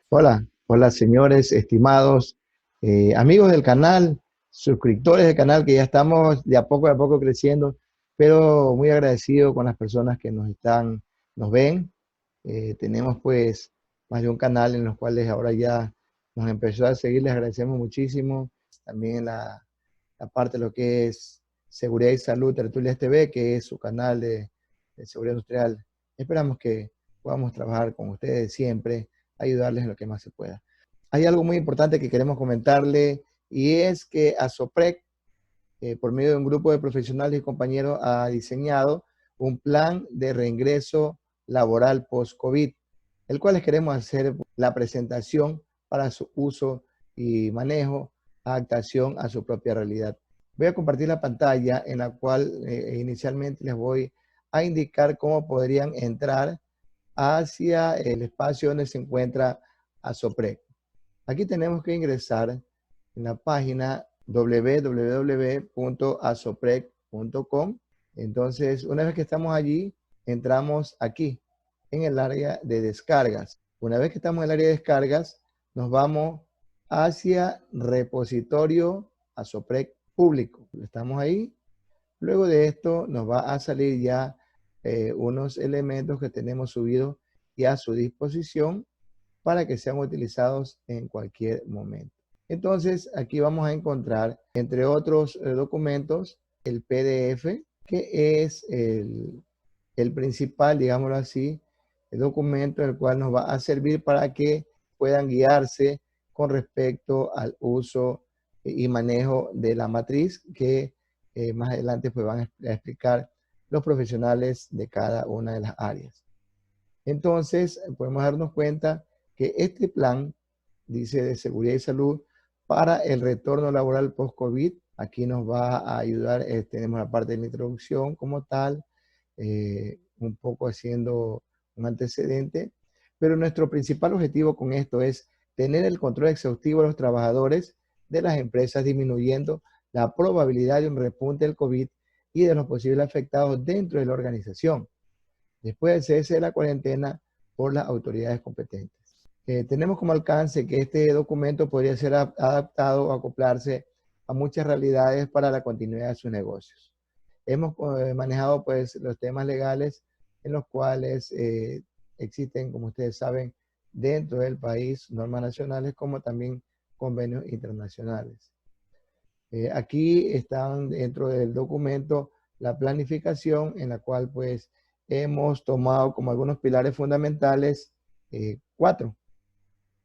Hola, hola señores, estimados amigos del canal, suscriptores del canal, que ya estamos de a poco creciendo, pero muy agradecido con las personas que nos ven. Tenemos pues más de un canal en los cuales ahora ya nos empezó a seguir, les agradecemos muchísimo. También la parte de lo que es Seguridad y Salud Tertulias TV, que es su canal de seguridad industrial. Esperamos que podamos trabajar con ustedes siempre, ayudarles en lo que más se pueda. Hay algo muy importante que queremos comentarle y es que ASOPREC, por medio de un grupo de profesionales y compañeros, ha diseñado un plan de reingreso laboral post-COVID, el cual les queremos hacer la presentación para su uso y manejo, adaptación a su propia realidad. Voy a compartir la pantalla en la cual inicialmente les voy a indicar cómo podrían entrar hacia el espacio donde se encuentra ASOPREC. Aquí tenemos que ingresar en la página www.asoprec.com. Entonces, una vez que estamos allí, entramos aquí en el área de descargas. Una vez que estamos en el área de descargas, nos vamos hacia repositorio Asoprec público. Estamos ahí. Luego de esto nos va a salir ya unos elementos que tenemos subidos y a su disposición para que sean utilizados en cualquier momento. Entonces, aquí vamos a encontrar, entre otros documentos, el PDF, que es el principal, digámoslo así, el documento el cual nos va a servir para que puedan guiarse con respecto al uso y manejo de la matriz que más adelante pues van a explicar los profesionales de cada una de las áreas. Entonces, podemos darnos cuenta que este plan dice de seguridad y salud para el retorno laboral post-COVID. Aquí nos va a ayudar, tenemos la parte de la introducción como tal, un poco haciendo un antecedente, pero nuestro principal objetivo con esto es tener el control exhaustivo de los trabajadores de las empresas, disminuyendo la probabilidad de un repunte del COVID y de los posibles afectados dentro de la organización después del cese de la cuarentena por las autoridades competentes. Tenemos como alcance que este documento podría ser adaptado o acoplarse a muchas realidades para la continuidad de sus negocios. Hemos manejado pues los temas legales en los cuales existen, como ustedes saben, dentro del país normas nacionales como también convenios internacionales. Aquí están dentro del documento la planificación en la cual pues hemos tomado como algunos pilares fundamentales 4.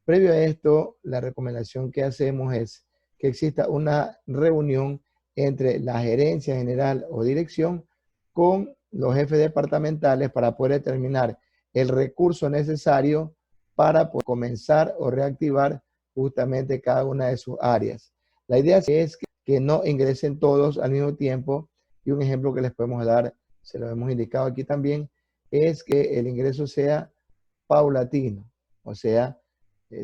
Previo a esto, la recomendación que hacemos es que exista una reunión entre la gerencia general o dirección con los jefes departamentales para poder determinar el recurso necesario para poder comenzar o reactivar justamente cada una de sus áreas. La idea es que no ingresen todos al mismo tiempo y un ejemplo que les podemos dar, se lo hemos indicado aquí también, es que el ingreso sea paulatino, o sea,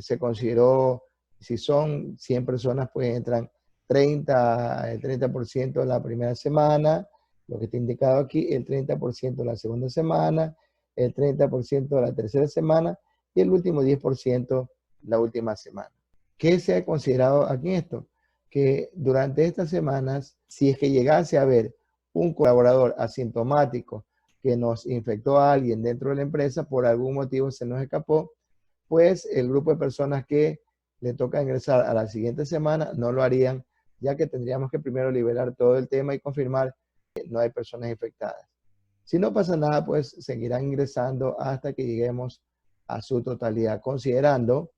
se consideró, si son 100 personas, pues entran el 30% la primera semana, lo que está indicado aquí, el 30% la segunda semana, el 30% la tercera semana y el último 10% la última semana. ¿Qué se ha considerado aquí en esto? Que durante estas semanas, si es que llegase a haber un colaborador asintomático que nos infectó a alguien dentro de la empresa, por algún motivo se nos escapó, pues el grupo de personas que le toca ingresar a la siguiente semana no lo harían, ya que tendríamos que primero liberar todo el tema y confirmar que no hay personas infectadas. Si no pasa nada, pues seguirán ingresando hasta que lleguemos a su totalidad, considerando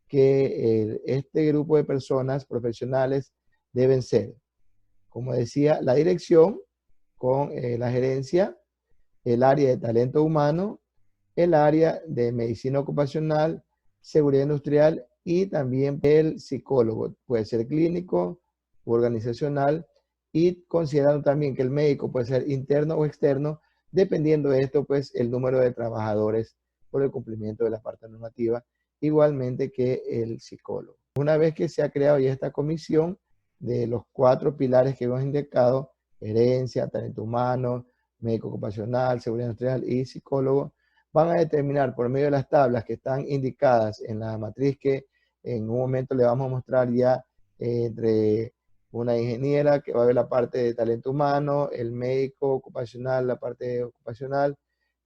que este grupo de personas profesionales deben ser, como decía, la dirección con la gerencia, el área de talento humano, el área de medicina ocupacional, seguridad industrial y también el psicólogo. Puede ser clínico, organizacional y considerando también que el médico puede ser interno o externo, dependiendo de esto, pues el número de trabajadores por el cumplimiento de la parte normativa, igualmente que el psicólogo. Una vez que se ha creado ya esta comisión de los 4 pilares que hemos indicado, gerencia, talento humano, médico ocupacional, seguridad industrial y psicólogo, van a determinar por medio de las tablas que están indicadas en la matriz que en un momento le vamos a mostrar ya entre una ingeniera que va a ver la parte de talento humano, el médico ocupacional, la parte ocupacional,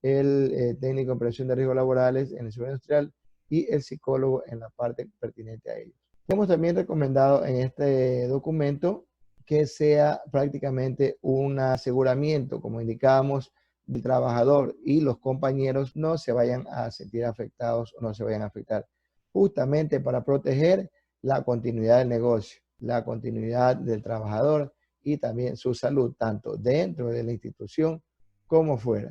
el técnico en prevención de riesgos laborales en el seguridad industrial y el psicólogo en la parte pertinente a ellos. Hemos también recomendado en este documento que sea prácticamente un aseguramiento, como indicábamos, del trabajador y los compañeros no se vayan a sentir afectados o no se vayan a afectar, justamente para proteger la continuidad del negocio, la continuidad del trabajador y también su salud, tanto dentro de la institución como fuera.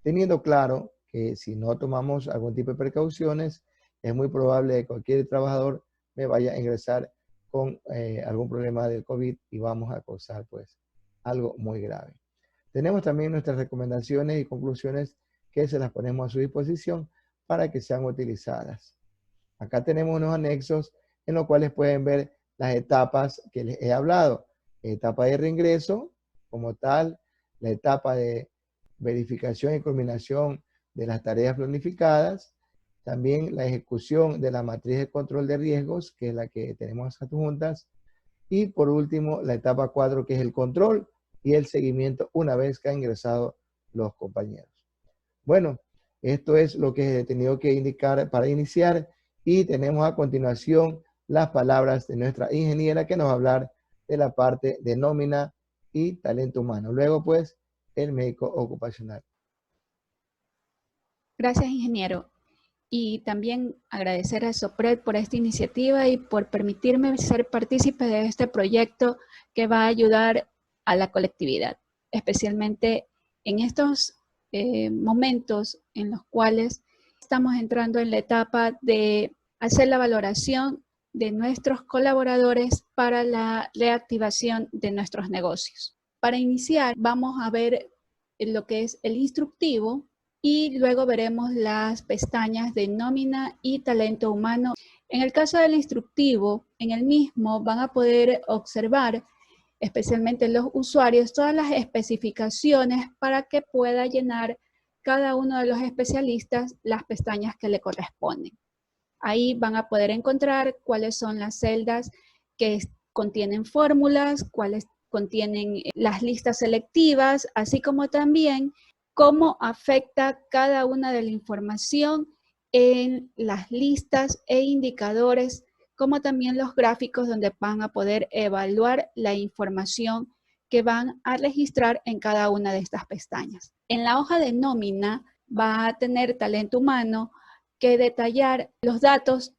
Teniendo claro que si no tomamos algún tipo de precauciones, es muy probable que cualquier trabajador me vaya a ingresar con algún problema del COVID y vamos a causar pues algo muy grave. Tenemos también nuestras recomendaciones y conclusiones que se las ponemos a su disposición para que sean utilizadas. Acá tenemos unos anexos en los cuales pueden ver las etapas que les he hablado. Etapa de reingreso como tal, la etapa de verificación y culminación de las tareas planificadas, también la ejecución de la matriz de control de riesgos, que es la que tenemos adjuntas, y por último la etapa 4, que es el control y el seguimiento una vez que han ingresado los compañeros. Bueno, esto es lo que he tenido que indicar para iniciar y tenemos a continuación las palabras de nuestra ingeniera que nos va a hablar de la parte de nómina y talento humano. Luego, pues, el médico ocupacional. Gracias, ingeniero. Y también agradecer a SOPRED por esta iniciativa y por permitirme ser partícipe de este proyecto que va a ayudar a la colectividad, especialmente en estos momentos en los cuales estamos entrando en la etapa de hacer la valoración de nuestros colaboradores para la reactivación de nuestros negocios. Para iniciar, vamos a ver lo que es el instructivo y luego veremos las pestañas de nómina y talento humano. En el caso del instructivo, en el mismo van a poder observar, especialmente los usuarios, todas las especificaciones para que pueda llenar cada uno de los especialistas las pestañas que le corresponden. Ahí van a poder encontrar cuáles son las celdas que contienen fórmulas, cuáles contienen las listas selectivas, así como también cómo afecta cada una de la información en las listas e indicadores, como también los gráficos donde van a poder evaluar la información que van a registrar en cada una de estas pestañas. En la hoja de nómina va a tener talento humano que detallar los datos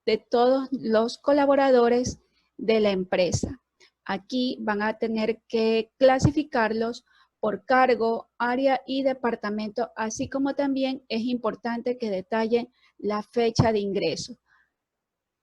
de todos los colaboradores de la empresa. Aquí van a tener que clasificarlos por cargo, área y departamento, así como también es importante que detallen la fecha de ingreso.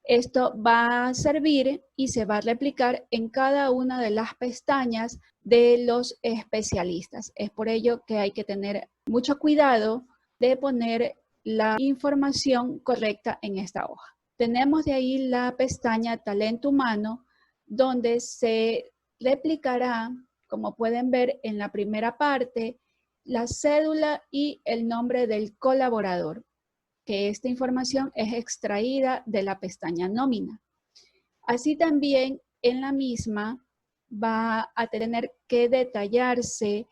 Esto va a servir y se va a replicar en cada una de las pestañas de los especialistas. Es por ello que hay que tener mucho cuidado de poner la información correcta en esta hoja. Tenemos de ahí la pestaña Talento Humano, donde se replicará, como pueden ver en la primera parte, la cédula y el nombre del colaborador, que esta información es extraída de la pestaña nómina. Así también en la misma va a tener que detallarse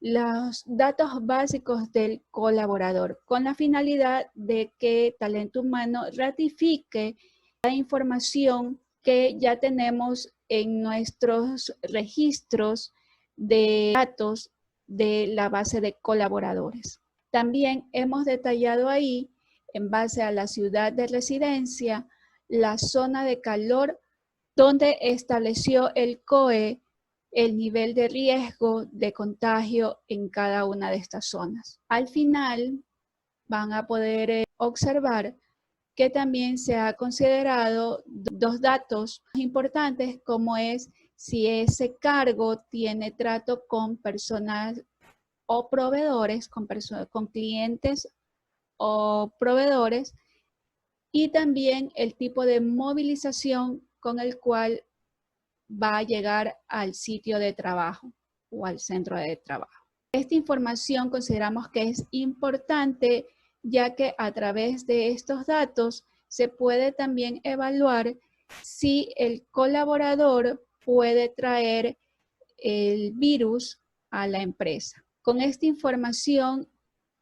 los datos básicos del colaborador con la finalidad de que Talento Humano ratifique la información que ya tenemos en nuestros registros de datos de la base de colaboradores. También hemos detallado ahí, en base a la ciudad de residencia, la zona de calor donde estableció el COE el nivel de riesgo de contagio en cada una de estas zonas. Al final van a poder observar que también se ha considerado dos datos importantes, como es si ese cargo tiene trato con personas o proveedores, con clientes o proveedores, y también el tipo de movilización con el cual va a llegar al sitio de trabajo o al centro de trabajo. Esta información consideramos que es importante ya que a través de estos datos se puede también evaluar si el colaborador puede traer el virus a la empresa. Con esta información,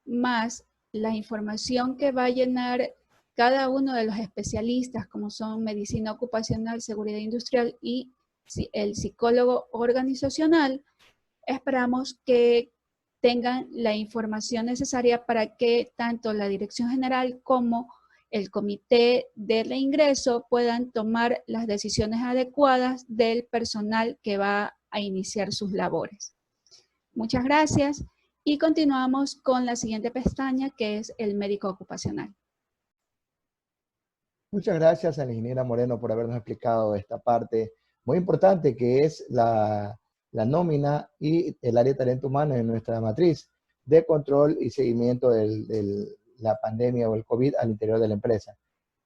más la información que va a llenar cada uno de los especialistas, como son medicina ocupacional, seguridad industrial y el psicólogo organizacional, esperamos que tengan la información necesaria para que tanto la Dirección General como el Comité de Reingreso puedan tomar las decisiones adecuadas del personal que va a iniciar sus labores. Muchas gracias y continuamos con la siguiente pestaña, que es el médico ocupacional. Muchas gracias a la ingeniera Moreno por habernos explicado esta parte muy importante que es la nómina y el área de talento humano en nuestra matriz de control y seguimiento de la pandemia o el COVID al interior de la empresa.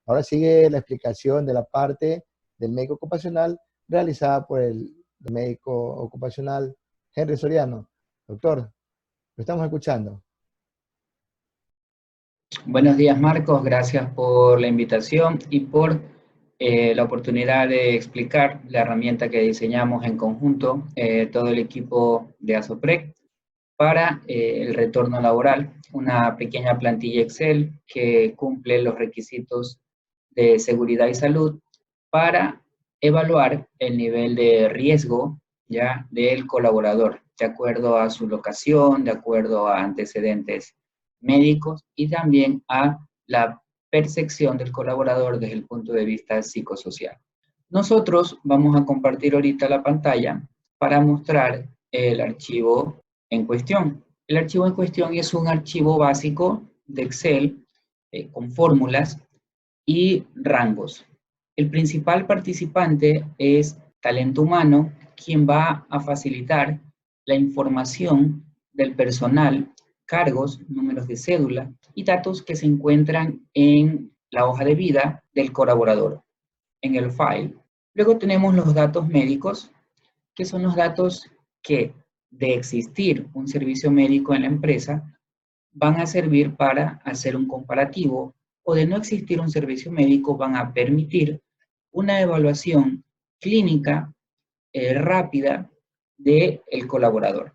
Ahora sigue la explicación de la parte del médico ocupacional realizada por el médico ocupacional Henry Soriano. Doctor, lo estamos escuchando. Buenos días, Marcos. Gracias por la invitación y por la oportunidad de explicar la herramienta que diseñamos en conjunto, todo el equipo de ASOPREC, para el retorno laboral, una pequeña plantilla Excel que cumple los requisitos de seguridad y salud para evaluar el nivel de riesgo ya del colaborador, de acuerdo a su locación, de acuerdo a antecedentes médicos y también a la percepción del colaborador desde el punto de vista psicosocial. Nosotros vamos a compartir ahorita la pantalla para mostrar el archivo en cuestión. El archivo en cuestión es un archivo básico de Excel con fórmulas y rangos. El principal participante es talento humano, quien va a facilitar la información del personal, cargos, números de cédula y datos que se encuentran en la hoja de vida del colaborador, en el file. Luego tenemos los datos médicos, que son los datos que, de existir un servicio médico en la empresa, van a servir para hacer un comparativo, o de no existir un servicio médico van a permitir una evaluación clínica rápida del colaborador.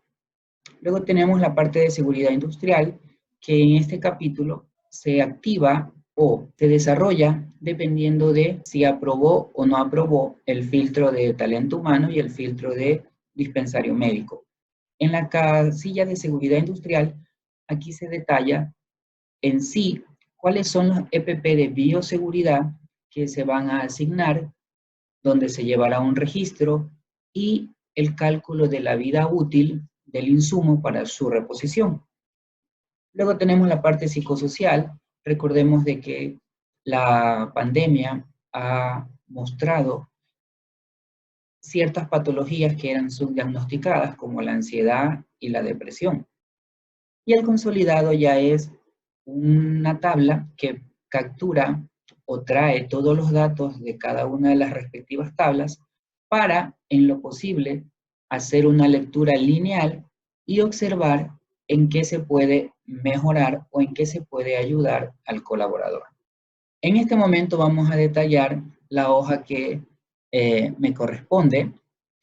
Luego tenemos la parte de seguridad industrial, que en este capítulo se activa o se desarrolla dependiendo de si aprobó o no aprobó el filtro de talento humano y el filtro de dispensario médico. En la casilla de seguridad industrial, aquí se detalla en sí cuáles son los EPP de bioseguridad que se van a asignar, donde se llevará un registro y el cálculo de la vida útil del insumo para su reposición. Luego tenemos la parte psicosocial. Recordemos de que la pandemia ha mostrado ciertas patologías que eran subdiagnosticadas, como la ansiedad y la depresión. Y el consolidado ya es una tabla que captura o trae todos los datos de cada una de las respectivas tablas para, en lo posible, hacer una lectura lineal y observar en qué se puede mejorar o en qué se puede ayudar al colaborador. En este momento vamos a detallar la hoja que me corresponde,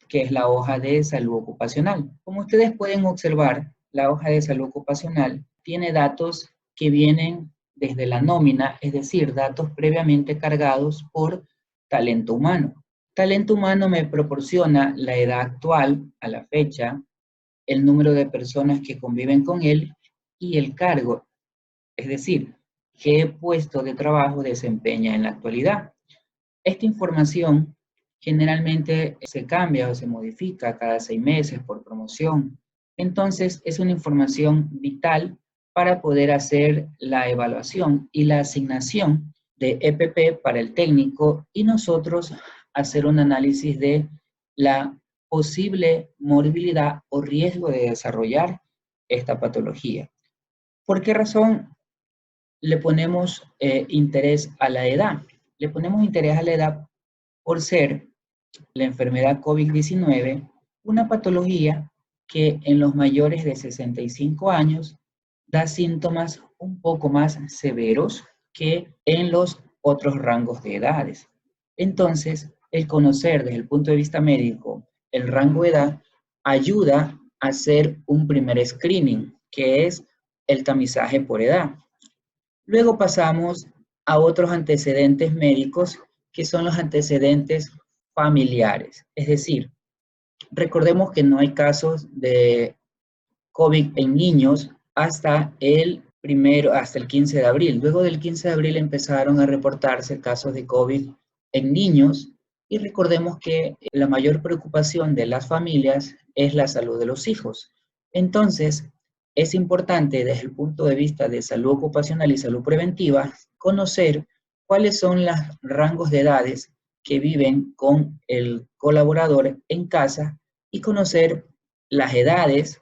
que es la hoja de salud ocupacional. Como ustedes pueden observar, la hoja de salud ocupacional tiene datos que vienen desde la nómina, es decir, datos previamente cargados por talento humano. Talento humano me proporciona la edad actual a la fecha, el número de personas que conviven con él y el cargo, es decir, qué puesto de trabajo desempeña en la actualidad. Esta información generalmente se cambia o se modifica cada 6 meses por promoción. Entonces, es una información vital para poder hacer la evaluación y la asignación de EPP para el técnico y nosotros hacer un análisis de la posible morbilidad o riesgo de desarrollar esta patología. ¿Por qué razón le ponemos interés a la edad? Le ponemos interés a la edad por ser la enfermedad COVID-19 una patología que en los mayores de 65 años da síntomas un poco más severos que en los otros rangos de edades. Entonces, el conocer desde el punto de vista médico el rango de edad ayuda a hacer un primer screening, que es el tamizaje por edad. Luego pasamos a otros antecedentes médicos, que son los antecedentes familiares. Es decir, recordemos que no hay casos de COVID en niños hasta el 15 de abril. Luego del 15 de abril empezaron a reportarse casos de COVID en niños y recordemos que la mayor preocupación de las familias es la salud de los hijos. Entonces, es importante desde el punto de vista de salud ocupacional y salud preventiva conocer cuáles son los rangos de edades que viven con el colaborador en casa y conocer las edades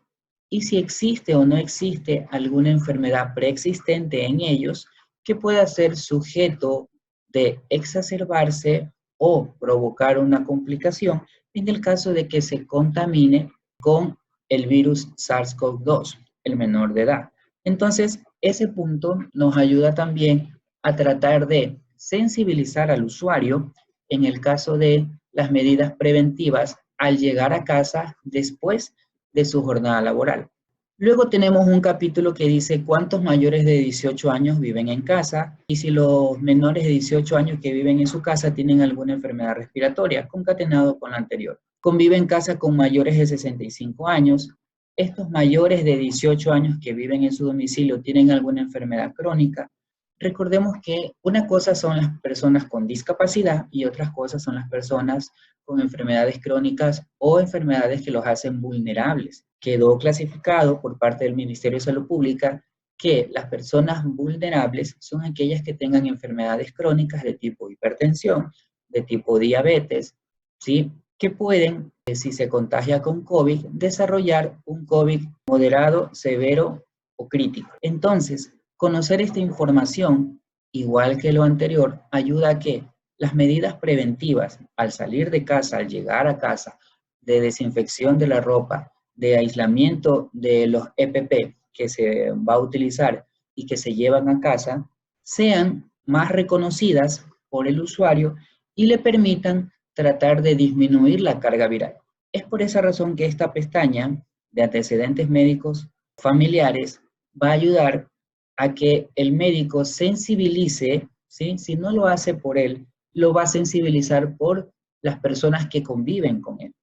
y si existe o no existe alguna enfermedad preexistente en ellos que pueda ser sujeto de exacerbarse o provocar una complicación en el caso de que se contamine con el virus SARS-CoV-2, el menor de edad. Entonces, ese punto nos ayuda también a tratar de sensibilizar al usuario en el caso de las medidas preventivas al llegar a casa después de su jornada laboral. Luego tenemos un capítulo que dice cuántos mayores de 18 años viven en casa y si los menores de 18 años que viven en su casa tienen alguna enfermedad respiratoria, concatenado con la anterior. Convive en casa con mayores de 65 años. Estos mayores de 18 años que viven en su domicilio tienen alguna enfermedad crónica. Recordemos que una cosa son las personas con discapacidad y otras cosas son las personas con enfermedades crónicas o enfermedades que los hacen vulnerables. Quedó clasificado por parte del Ministerio de Salud Pública que las personas vulnerables son aquellas que tengan enfermedades crónicas de tipo hipertensión, de tipo diabetes, ¿sí? Que pueden, si se contagia con COVID, desarrollar un COVID moderado, severo o crítico. Entonces, conocer esta información, igual que lo anterior, ayuda a que las medidas preventivas al salir de casa, al llegar a casa, de desinfección de la ropa, de aislamiento de los EPP que se va a utilizar y que se llevan a casa, sean más reconocidas por el usuario y le permitan tratar de disminuir la carga viral. Es por esa razón que esta pestaña de antecedentes médicos familiares va a ayudar a que el médico sensibilice, ¿sí? Si no lo hace por él, lo va a sensibilizar por las personas que conviven con él.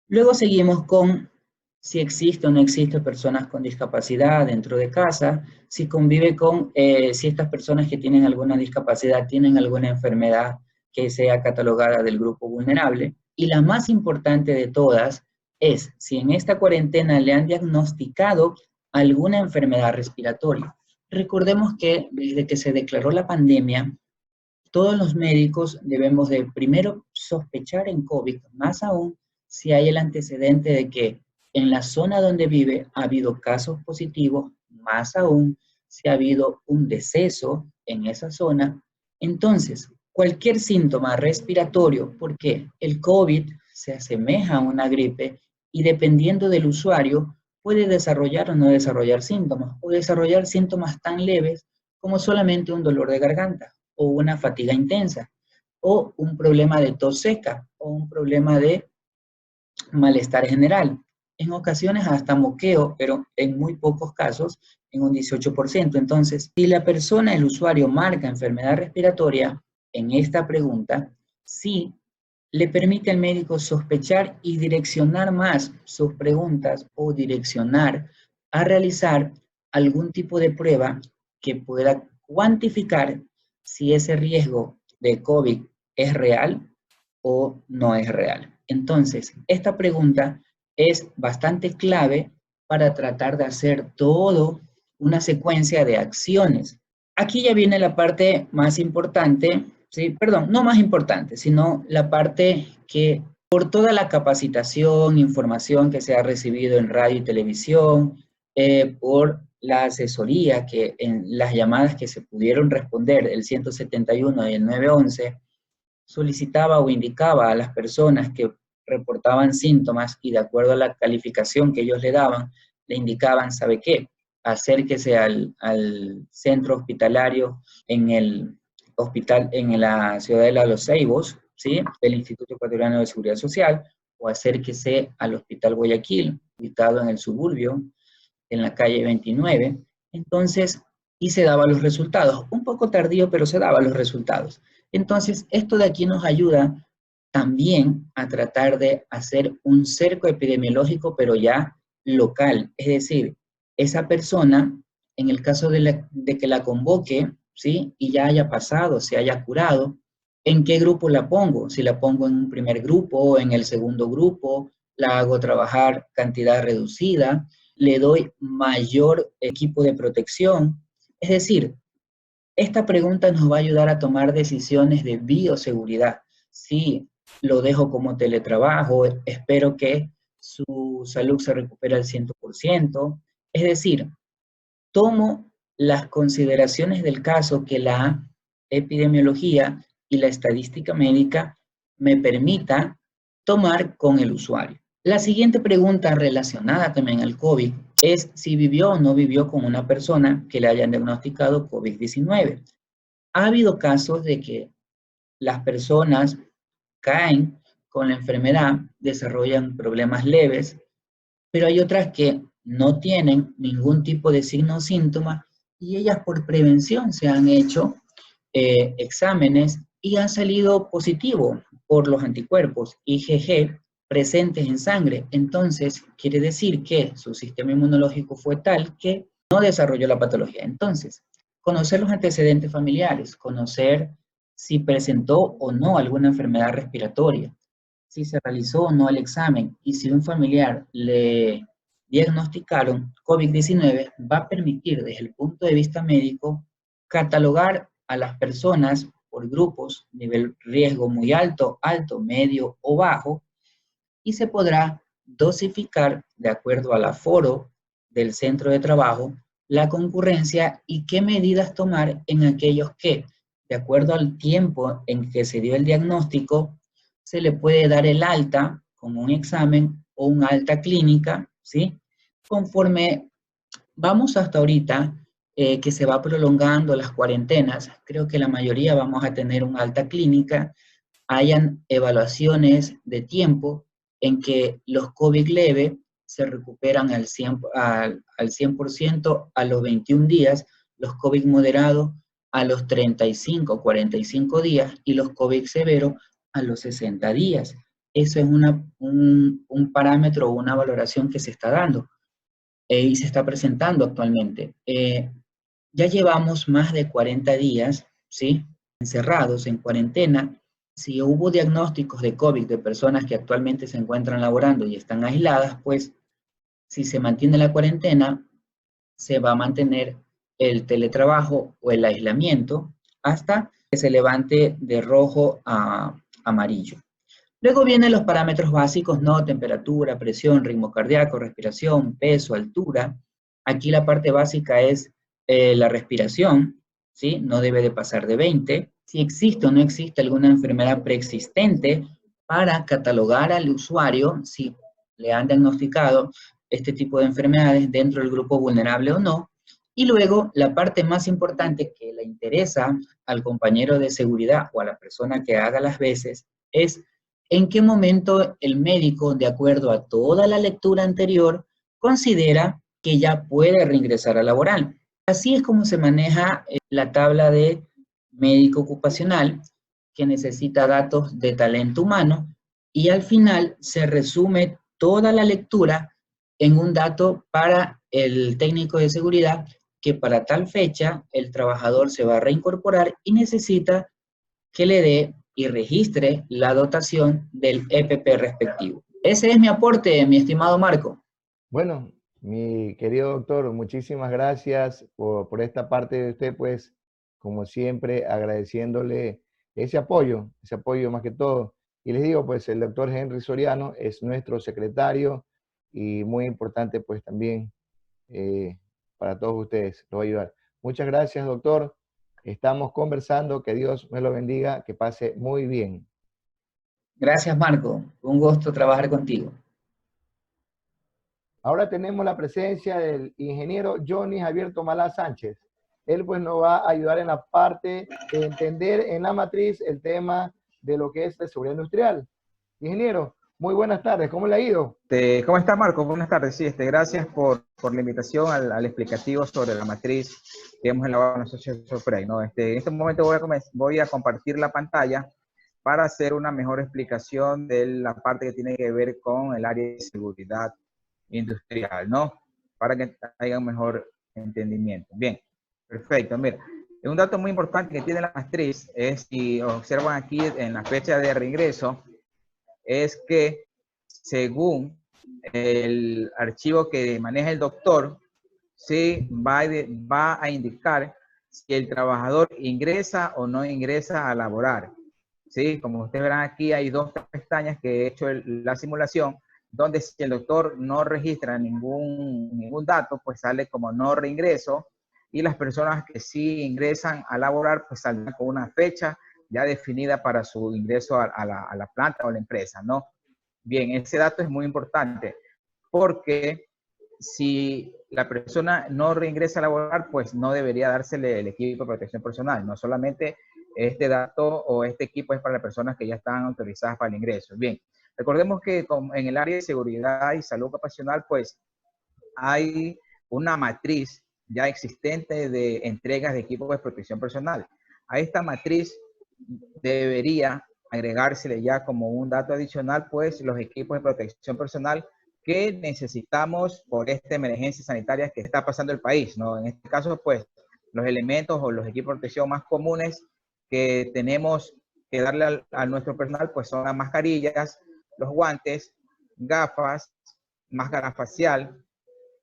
Luego seguimos con si existe o no existe personas con discapacidad dentro de casa, si convive con, si estas personas que tienen alguna discapacidad tienen alguna enfermedad que sea catalogada del grupo vulnerable. Y la más importante de todas es si en esta cuarentena le han diagnosticado alguna enfermedad respiratoria. Recordemos que desde que se declaró la pandemia, todos los médicos debemos de primero sospechar en COVID, más aún si hay el antecedente de que en la zona donde vive ha habido casos positivos, más aún si ha habido un deceso en esa zona. Entonces, cualquier síntoma respiratorio, porque el COVID se asemeja a una gripe y dependiendo del usuario puede desarrollar o no desarrollar síntomas, o desarrollar síntomas tan leves como solamente un dolor de garganta, o una fatiga intensa, o un problema de tos seca, o un problema de malestar general. En ocasiones hasta moqueo, pero en muy pocos casos, en un 18%. Entonces, si la persona, el usuario, marca enfermedad respiratoria en esta pregunta, sí le permite al médico sospechar y direccionar más sus preguntas o direccionar a realizar algún tipo de prueba que pueda cuantificar si ese riesgo de COVID es real o no es real. Entonces, esta pregunta es bastante clave para tratar de hacer todo una secuencia de acciones. Aquí ya viene la parte más importante, ¿sí? Perdón, no más importante, sino la parte que por toda la capacitación, información que se ha recibido en radio y televisión, por la asesoría que en las llamadas que se pudieron responder, el 171 y el 911, solicitaba o indicaba a las personas que reportaban síntomas y de acuerdo a la calificación que ellos le daban, le indicaban, ¿sabe qué? acérquese al centro hospitalario en el hospital en la Ciudadela de Los Ceibos, ¿sí? Del Instituto Ecuatoriano de Seguridad Social, o acérquese al Hospital Guayaquil, ubicado en el suburbio, en la calle 29. Entonces, y se daban los resultados. Un poco tardío, pero se daban los resultados. Entonces, esto de aquí nos ayuda también a tratar de hacer un cerco epidemiológico, pero ya local. Es decir, esa persona, en el caso de que la convoque, ¿sí? Y ya haya pasado, se haya curado, ¿en qué grupo la pongo? Si la pongo en un primer grupo, en el segundo grupo, la hago trabajar cantidad reducida, le doy mayor equipo de protección. Es decir, esta pregunta nos va a ayudar a tomar decisiones de bioseguridad. Si lo dejo como teletrabajo, espero que su salud se recupere al 100%. Es decir, tomo las consideraciones del caso que la epidemiología y la estadística médica me permita tomar con el usuario. La siguiente pregunta relacionada también al COVID es si vivió o no vivió con una persona que le hayan diagnosticado COVID-19. Ha habido casos de que las personas caen con la enfermedad, desarrollan problemas leves, pero hay otras que no tienen ningún tipo de signo o síntoma y ellas por prevención se han hecho exámenes y han salido positivo por los anticuerpos IgG presentes en sangre. Entonces, quiere decir que su sistema inmunológico fue tal que no desarrolló la patología. Entonces, conocer los antecedentes familiares, conocer si presentó o no alguna enfermedad respiratoria, si se realizó o no el examen y si un familiar le diagnosticaron COVID-19, va a permitir desde el punto de vista médico catalogar a las personas por grupos, nivel riesgo muy alto, alto, medio o bajo, y se podrá dosificar de acuerdo al aforo del centro de trabajo, la concurrencia y qué medidas tomar en aquellos que, de acuerdo al tiempo en que se dio el diagnóstico, se le puede dar el alta con un examen o una alta clínica, ¿sí? Conforme vamos hasta ahorita, que se va prolongando las cuarentenas, creo que la mayoría vamos a tener una alta clínica, hayan evaluaciones de tiempo en que los COVID leve se recuperan al 100% a los 21 días, los COVID moderados a los 35, 45 días y los COVID severos a los 60 días. Eso es un parámetro o una valoración que se está dando y se está presentando actualmente. Ya llevamos más de 40 días, ¿sí? Encerrados en cuarentena. Si hubo diagnósticos de COVID de personas que actualmente se encuentran laborando y están aisladas, pues si se mantiene la cuarentena, se va a mantener el teletrabajo o el aislamiento hasta que se levante de rojo a amarillo. Luego vienen los parámetros básicos, ¿no? Temperatura, presión, ritmo cardíaco, respiración, peso, altura. Aquí la parte básica es la respiración, ¿sí? No debe de pasar de 20. Si existe o no existe alguna enfermedad preexistente para catalogar al usuario si le han diagnosticado este tipo de enfermedades dentro del grupo vulnerable o no. Y luego la parte más importante que le interesa al compañero de seguridad o a la persona que haga las veces es en qué momento el médico, de acuerdo a toda la lectura anterior, considera que ya puede reingresar a laboral. Así es como se maneja la tabla de médico ocupacional, que necesita datos de talento humano, y al final se resume toda la lectura en un dato para el técnico de seguridad, que para tal fecha el trabajador se va a reincorporar y necesita que le dé y registre la dotación del EPP respectivo. Ese es mi aporte, mi estimado Marco. Bueno, mi querido doctor, muchísimas gracias por esta parte de usted, pues, como siempre, agradeciéndole ese apoyo más que todo. Y les digo, pues, el doctor Henry Soriano es nuestro secretario y muy importante, pues, también para todos ustedes, lo va a ayudar. Muchas gracias, doctor. Estamos conversando, que Dios me lo bendiga, que pase muy bien. Gracias, Marco. Un gusto trabajar contigo. Ahora tenemos la presencia del ingeniero Johnny Javier Tomalá Sánchez. Él pues nos va a ayudar en la parte de entender en la matriz el tema de lo que es la seguridad industrial. Ingeniero, muy buenas tardes, ¿cómo le ha ido? ¿Cómo está, Marco? Buenas tardes. Sí, gracias por la invitación al explicativo sobre la matriz que hemos elaborado en la Asociación SOPREC, ¿no? En este momento voy a compartir la pantalla para hacer una mejor explicación de la parte que tiene que ver con el área de seguridad industrial, ¿no? Para que haya un mejor entendimiento. Bien, perfecto. Mira, un dato muy importante que tiene la matriz es, si observan aquí en la fecha de reingreso, es que según el archivo que maneja el doctor, sí va a indicar si el trabajador ingresa o no ingresa a laborar. Sí, como ustedes verán aquí, hay dos pestañas que he hecho la simulación, donde si el doctor no registra ningún dato, pues sale como no reingreso, y las personas que sí ingresan a laborar, pues saldrán con una fecha ya definida para su ingreso a la planta o la empresa, ¿no? Bien, ese dato es muy importante, porque si la persona no reingresa a laborar, pues no debería dársele el equipo de protección personal. No solamente este dato o este equipo es para las personas que ya están autorizadas para el ingreso. Bien, recordemos que en el área de seguridad y salud ocupacional, pues hay una matriz ya existente de entregas de equipos de protección personal. A esta matriz debería agregársele ya como un dato adicional, pues los equipos de protección personal que necesitamos por esta emergencia sanitaria que está pasando el país, ¿no? En este caso, pues, los elementos o los equipos de protección más comunes que tenemos que darle a nuestro personal, pues son las mascarillas, los guantes, gafas, máscara facial,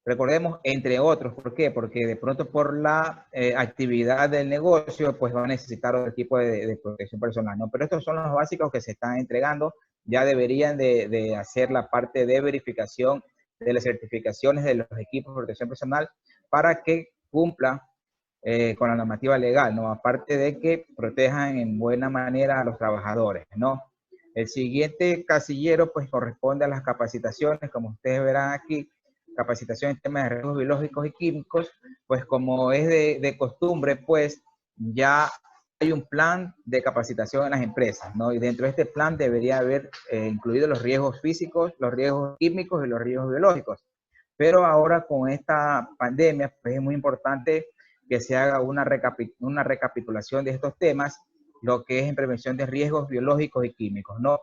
recordemos, entre otros. ¿Por qué? Porque de pronto por la actividad del negocio, pues va a necesitar otro tipo de protección personal, ¿no? Pero estos son los básicos que se están entregando. Ya deberían de hacer la parte de verificación de las certificaciones de los equipos de protección personal para que cumpla con la normativa legal, ¿no? Aparte de que protejan en buena manera a los trabajadores, ¿no? El siguiente casillero, pues, corresponde a las capacitaciones, como ustedes verán aquí, capacitación en temas de riesgos biológicos y químicos, pues como es de costumbre, pues ya hay un plan de capacitación en las empresas, ¿no? Y dentro de este plan debería haber incluido los riesgos físicos, los riesgos químicos y los riesgos biológicos. Pero ahora con esta pandemia, pues es muy importante que se haga una recapitulación de estos temas, lo que es en prevención de riesgos biológicos y químicos, ¿no?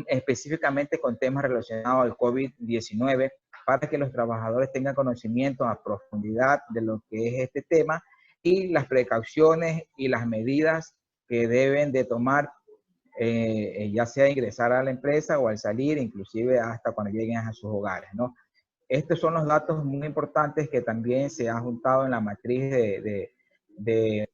Específicamente con temas relacionados al COVID-19, para que los trabajadores tengan conocimiento a profundidad de lo que es este tema y las precauciones y las medidas que deben de tomar, ya sea ingresar a la empresa o al salir, inclusive hasta cuando lleguen a sus hogares, ¿no? Estos son los datos muy importantes que también se han juntado en la matriz de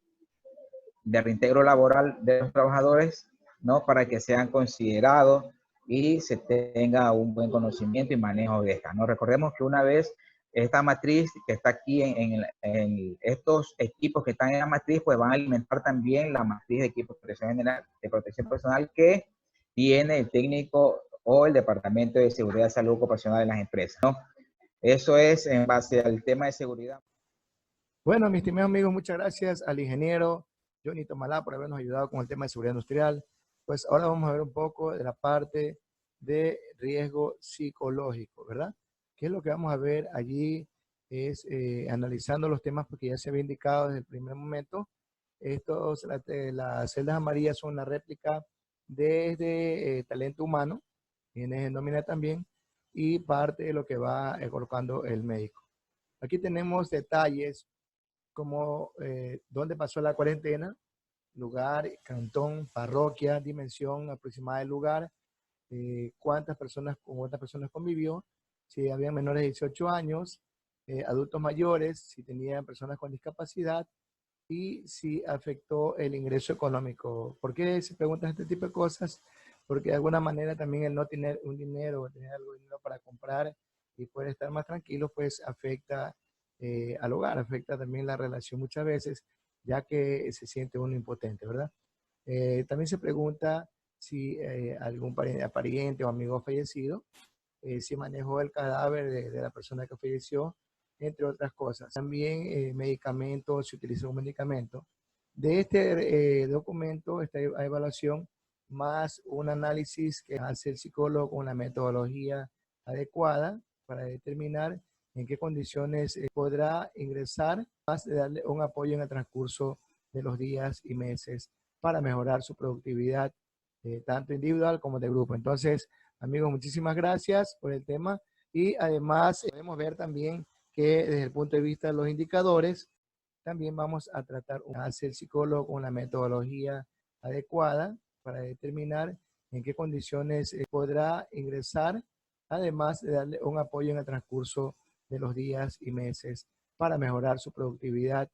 reintegro laboral de los trabajadores, ¿no? Para que sean considerados y se tenga un buen conocimiento y manejo de esta, ¿no? Recordemos que una vez esta matriz que está aquí en estos equipos que están en la matriz, pues van a alimentar también la matriz de equipos de protección general, de protección personal que tiene el técnico o el Departamento de Seguridad y Salud Ocupacional de las empresas, ¿no? Eso es en base al tema de seguridad. Bueno, mis estimados amigos, muchas gracias al ingeniero Johnny Tomalá por habernos ayudado con el tema de seguridad industrial. Pues ahora vamos a ver un poco de la parte de riesgo psicológico, ¿verdad? ¿Qué es lo que vamos a ver allí? Es analizando los temas, porque ya se había indicado desde el primer momento. Las celdas amarillas son la réplica desde talento humano, viene en nómina también, y parte de lo que va colocando el médico. Aquí tenemos detalles como dónde pasó la cuarentena, lugar, cantón, parroquia, dimensión aproximada del lugar, cuántas personas convivió, si había menores de 18 años, adultos mayores, si tenían personas con discapacidad y si afectó el ingreso económico. ¿Por qué se preguntan este tipo de cosas? Porque de alguna manera también el no tener un dinero o tener algo de dinero para comprar y poder estar más tranquilo, pues afecta al hogar, afecta también la relación muchas veces, ya que se siente uno impotente, ¿verdad? También se pregunta si algún pariente o amigo ha fallecido, si manejó el cadáver de la persona que falleció, entre otras cosas. También medicamentos, si utilizó un medicamento. De este documento, esta evaluación, más un análisis que hace el psicólogo con una metodología adecuada para determinar en qué condiciones podrá ingresar, más de darle un apoyo en el transcurso de los días y meses para mejorar su productividad, tanto individual como de grupo. Entonces, amigos, muchísimas gracias por el tema y además podemos ver también que desde el punto de vista de los indicadores, también vamos a tratar, hace el psicólogo con la metodología adecuada para determinar en qué condiciones podrá ingresar, además de darle un apoyo en el transcurso de los días y meses para mejorar su productividad,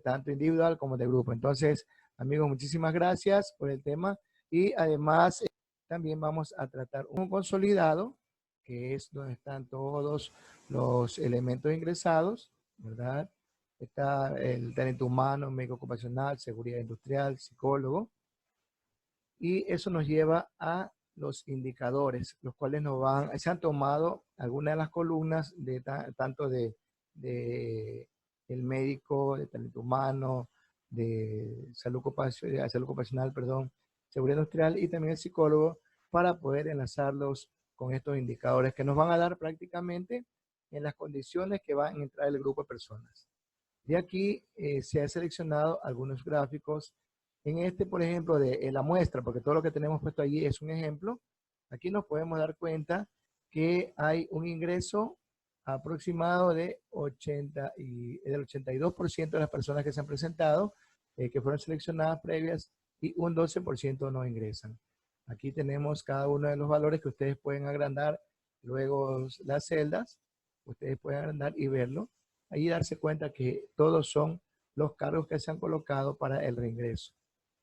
tanto individual como de grupo. Entonces, amigos, muchísimas gracias por el tema y además también vamos a tratar un consolidado, que es donde están todos los elementos ingresados, ¿verdad? Está el talento humano, médico ocupacional, seguridad industrial, psicólogo. Y eso nos lleva a los indicadores, los cuales se han tomado algunas de las columnas de tanto de el médico, de talento humano, de salud ocupacional, perdón, seguridad industrial y también el psicólogo para poder enlazarlos con estos indicadores que nos van a dar prácticamente en las condiciones que van a entrar el grupo de personas. De aquí se ha seleccionado algunos gráficos. En este, por ejemplo, de la muestra, porque todo lo que tenemos puesto allí es un ejemplo, aquí nos podemos dar cuenta que hay un ingreso aproximado de del 82% de las personas que se han presentado, que fueron seleccionadas previas, y un 12% no ingresan. Aquí tenemos cada uno de los valores que ustedes pueden agrandar, luego las celdas, ustedes pueden agrandar y verlo. Ahí darse cuenta que todos son los cargos que se han colocado para el reingreso.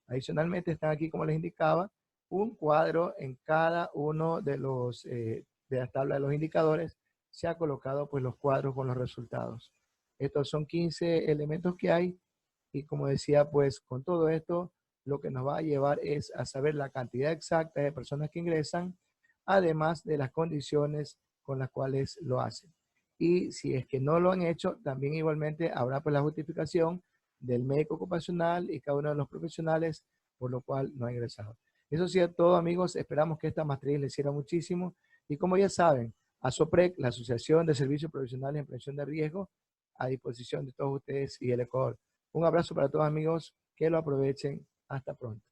Adicionalmente están aquí, como les indicaba, un cuadro en cada uno de las tablas de los indicadores. Se ha colocado pues los cuadros con los resultados. Estos son 15 elementos que hay y como decía, pues con todo esto lo que nos va a llevar es a saber la cantidad exacta de personas que ingresan, además de las condiciones con las cuales lo hacen. Y si es que no lo han hecho, también igualmente habrá pues la justificación del médico ocupacional y cada uno de los profesionales por lo cual no ha ingresado. Eso sí es todo, amigos. Esperamos que esta matriz les sirva muchísimo. Y como ya saben, ASOPREC, la Asociación de Servicios Profesionales en Prevención de Riesgo, a disposición de todos ustedes y el Ecuador. Un abrazo para todos, amigos. Que lo aprovechen. Hasta pronto.